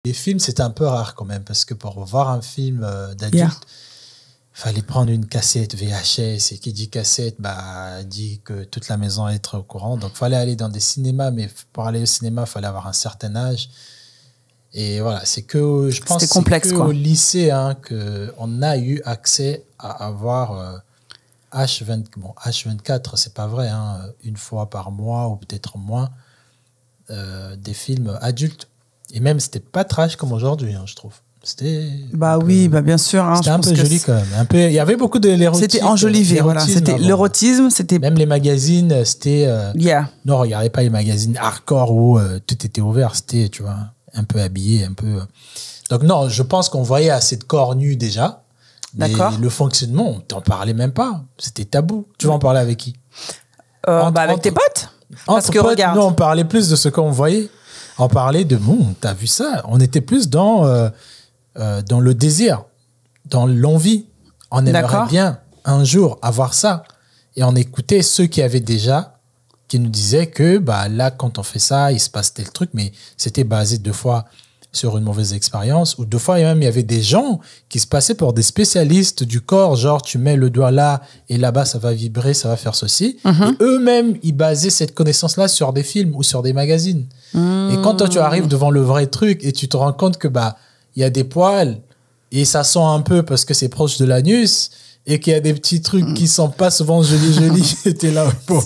Les films, c'était un peu rare quand même, parce que pour voir un film d'adulte, fallait prendre une cassette VHS, et qui dit cassette, dit que toute la maison allait être au courant. Donc, fallait aller dans des cinémas, mais pour aller au cinéma, fallait avoir un certain âge. Et voilà, c'est que, je pense, complexe, au lycée qu'on a eu accès à avoir H24, c'est pas vrai, une fois par mois ou peut-être moins, des films adultes. Et même, c'était pas trash comme aujourd'hui, je trouve. C'était bien sûr. C'était un peu joli quand même. Il y avait beaucoup de l'érotisme. C'était enjolivé, voilà. C'était l'érotisme, c'était... Même les magazines, c'était... Non, regardez pas les magazines hardcore où tout était ouvert. C'était, tu vois, un peu habillé, un peu... Donc non, je pense qu'on voyait assez de corps nus déjà. D'accord. Mais le fonctionnement, on t'en parlait même pas. C'était tabou. Tu vas en parler avec qui? Avec tes potes. Parce que potes, regarde... Non, on parlait plus de ce qu'on voyait. On parlait de, t'as vu ça? On était plus dans le désir, dans l'envie. On aimerait bien un jour avoir ça. Et on écoutait ceux qui avaient déjà, qui nous disaient que là, quand on fait ça, il se passe tel truc, mais c'était basé 2 fois sur une mauvaise expérience, ou 2 fois même, il y avait des gens qui se passaient pour des spécialistes du corps, genre tu mets le doigt là, et là-bas, ça va vibrer, ça va faire ceci. Et eux-mêmes, ils basaient cette connaissance-là sur des films ou sur des magazines. Et quand toi, tu arrives devant le vrai truc et tu te rends compte que il y a des poils et ça sent un peu parce que c'est proche de l'anus et qu'il y a des petits trucs qui sont pas souvent jolis, t'es là. Bon.